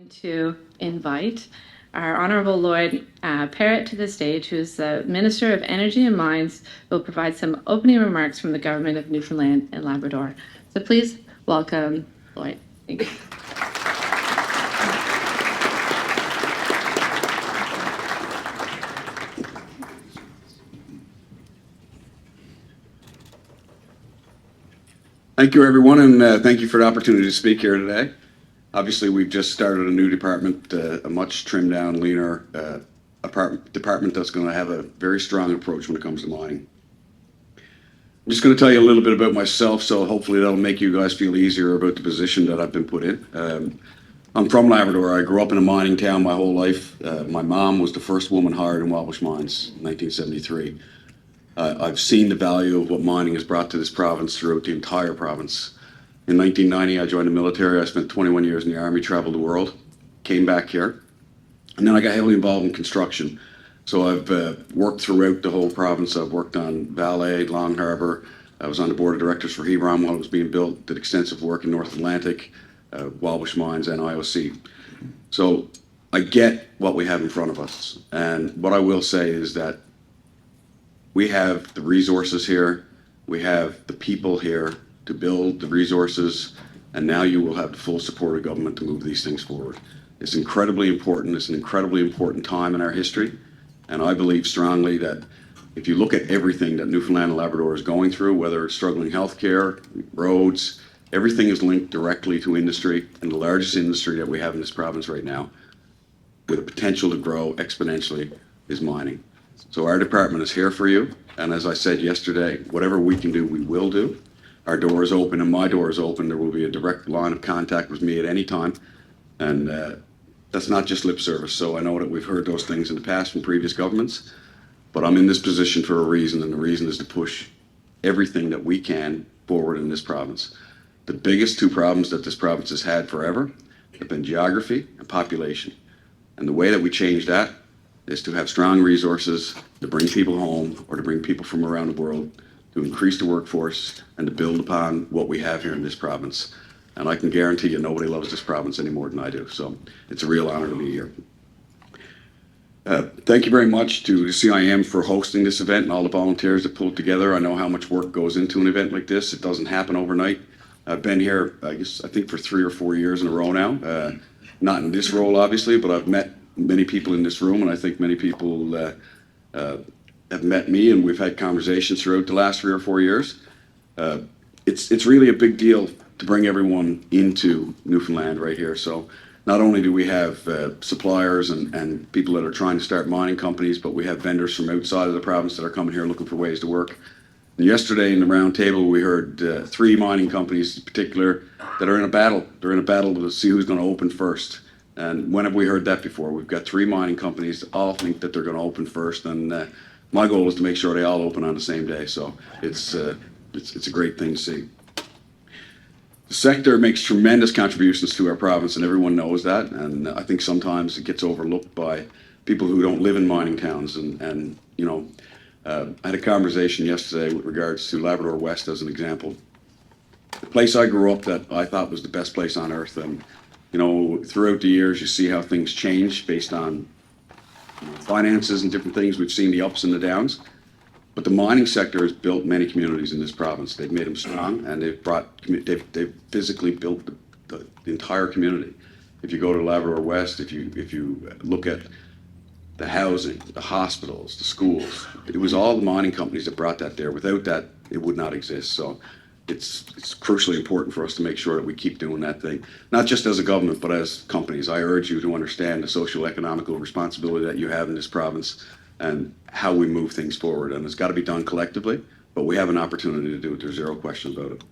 To invite our Honourable Lloyd Parrott to the stage, who is the Minister of Energy and Mines, who will provide some opening remarks from the Government of Newfoundland and Labrador. So please welcome Lloyd. Thank you. Thank you, everyone, and thank you for the opportunity to speak here today. Obviously, we've just started a new department, a much trimmed down, leaner department that's going to have a very strong approach when it comes to mining. I'm just going to tell you a little bit about myself, so hopefully that'll make you guys feel easier about the position that I've been put in. I'm from Labrador. I grew up in a mining town my whole life. My mom was the first woman hired in Walbush Mines in 1973. I've seen the value of what mining has brought to this province throughout the entire province. In 1990, I joined the military. I spent 21 years in the Army, traveled the world, came back here, and then I got heavily involved in construction. So I've worked throughout the whole province. I've worked on Valley, Long Harbour. I was on the board of directors for Hebron while it was being built, did extensive work in North Atlantic, Walbush Mines, and IOC. So I get what we have in front of us. And what I will say is that we have the resources here, we have the people here to build the resources, and now you will have the full support of government to move these things forward. It's incredibly important. It's an incredibly important time in our history, and I believe strongly that if you look at everything that Newfoundland and Labrador is going through, whether it's struggling healthcare, roads, everything is linked directly to industry, and the largest industry that we have in this province right now, with a potential to grow exponentially, is mining. So our department is here for you, and as I said yesterday, whatever we can do, we will do. Our door is open, and my door is open. There will be a direct line of contact with me at any time, and that's not just lip service. So I know that we've heard those things in the past from previous governments, but I'm in this position for a reason, and the reason is to push everything that we can forward in this province. The biggest two problems that this province has had forever have been geography and population, and the way that we change that is to have strong resources to bring people home or to bring people from around the world, to increase the workforce and to build upon what we have here in this province. And I can guarantee you nobody loves this province any more than I do. So it's a real honor to be here. Thank you very much to the CIM for hosting this event and all the volunteers that pulled it together. I know how much work goes into an event like this. It doesn't happen overnight. I've been here, I think for 3 or 4 years in a row now. Not in this role, obviously, but I've met many people in this room, and I think many people have met me, and we've had conversations throughout the last 3 or 4 years. It's really a big deal to bring everyone into Newfoundland right here. So not only do we have suppliers and people that are trying to start mining companies, but we have vendors from outside of the province that are coming here looking for ways to work. And yesterday in the round table, we heard 3 mining companies in particular that are in a battle. They're in a battle to see who's going to open first. And when have we heard that before? We've got 3 mining companies that all think that they're going to open first, and my goal is to make sure they all open on the same day. So it's a great thing to see. The sector makes tremendous contributions to our province, and everyone knows that. And I think sometimes it gets overlooked by people who don't live in mining towns. And you know, I had a conversation yesterday with regards to Labrador West as an example. The place I grew up that I thought was the best place on earth. And you know, throughout the years, you see how things change based on finances and different things. We've seen the ups and the downs, but the mining sector has built many communities in this province. They've made them strong, and they've physically built the entire community. If you go to Labrador West, if you look at the housing, the hospitals, the schools, it was all the mining companies that brought that there. Without that, it would not exist. So it's crucially important for us to make sure that we keep doing that thing, not just as a government, but as companies. I urge you to understand the social economical responsibility that you have in this province and how we move things forward. And it's got to be done collectively, but we have an opportunity to do it. There's zero question about it.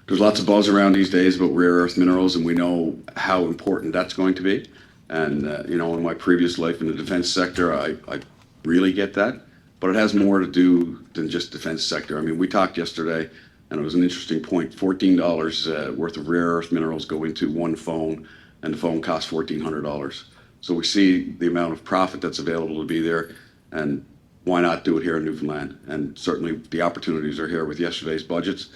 There's lots of buzz around these days about rare earth minerals, and we know how important that's going to be. And you know, in my previous life in the defense sector, I really get that, but it has more to do than just defense sector. I mean, we talked yesterday, and it was an interesting point. $14 worth of rare earth minerals go into one phone, and the phone costs $1,400. So we see the amount of profit that's available to be there, and why not do it here in Newfoundland? And certainly the opportunities are here with yesterday's budgets.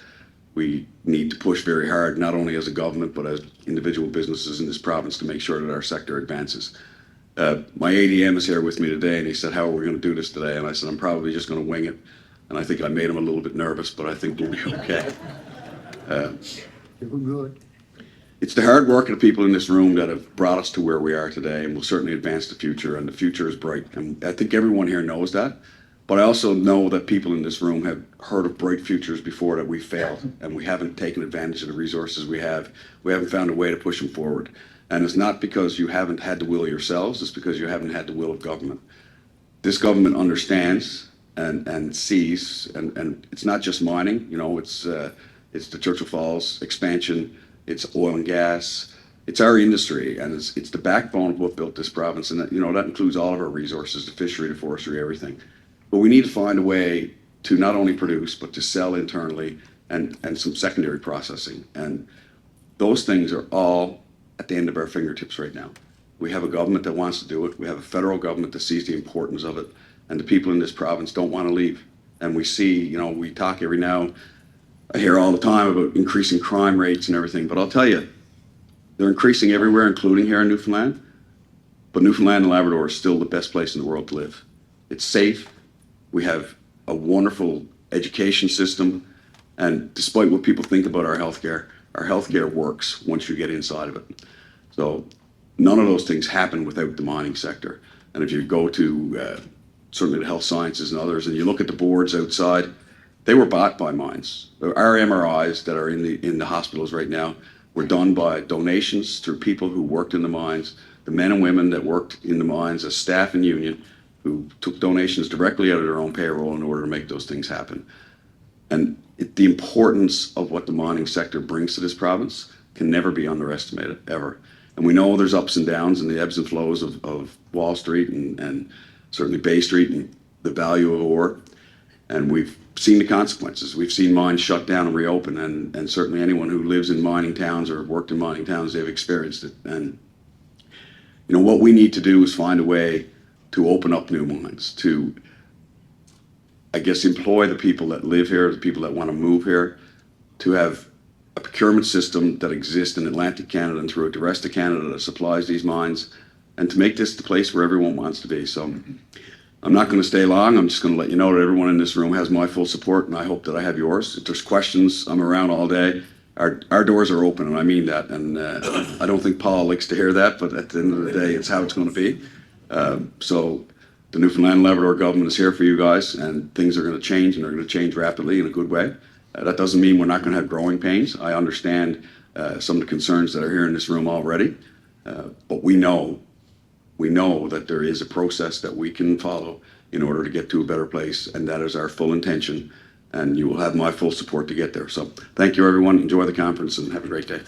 We need to push very hard, not only as a government, but as individual businesses in this province to make sure that our sector advances. My ADM is here with me today, and he said, how are we going to do this today? And I said, I'm probably just going to wing it. And I think I made him a little bit nervous, but I think we'll be okay. Good. It's the hard work of the people in this room that have brought us to where we are today, and will certainly advance the future, and the future is bright. And I think everyone here knows that. But I also know that people in this room have heard of bright futures before that we failed, and we haven't taken advantage of the resources we have. We haven't found a way to push them forward. And it's not because you haven't had the will yourselves, it's because you haven't had the will of government. This government understands and sees, and it's not just mining, you know, it's the Churchill Falls expansion, it's oil and gas, it's our industry, and it's the backbone of what built this province, and that, you know, that includes all of our resources, the fishery, the forestry, everything. But we need to find a way to not only produce, but to sell internally and some secondary processing. And those things are all at the end of our fingertips right now. We have a government that wants to do it. We have a federal government that sees the importance of it. And the people in this province don't want to leave. And we see, you know, we talk every now, I hear all the time about increasing crime rates and everything. But I'll tell you, they're increasing everywhere, including here in Newfoundland. But Newfoundland and Labrador is still the best place in the world to live. It's safe. We have a wonderful education system, and despite what people think about our healthcare works once you get inside of it. So none of those things happen without the mining sector. And if you go to certainly the health sciences and others, and you look at the boards outside, they were bought by mines. Our MRIs that are in the hospitals right now were done by donations through people who worked in the mines, the men and women that worked in the mines as staff and union, who took donations directly out of their own payroll in order to make those things happen. And the importance of what the mining sector brings to this province can never be underestimated, ever. And we know there's ups and downs and the ebbs and flows of Wall Street and certainly Bay Street and the value of ore. And we've seen the consequences. We've seen mines shut down and reopen, and certainly anyone who lives in mining towns or worked in mining towns, they've experienced it. And you know, what we need to do is find a way to open up new mines, to, I guess, employ the people that live here, the people that want to move here, to have a procurement system that exists in Atlantic Canada and throughout the rest of Canada that supplies these mines, and to make this the place where everyone wants to be. So I'm not going to stay long. I'm just going to let you know that everyone in this room has my full support, and I hope that I have yours. If there's questions, I'm around all day. Our doors are open, and I mean that. And I don't think Paul likes to hear that, but at the end of the day, it's how it's going to be. So the Newfoundland and Labrador government is here for you guys, and things are going to change, and they're going to change rapidly in a good way. That doesn't mean we're not going to have growing pains. I understand some of the concerns that are here in this room already, but we know that there is a process that we can follow in order to get to a better place, and that is our full intention, and you will have my full support to get there. So thank you, everyone. Enjoy the conference, and have a great day.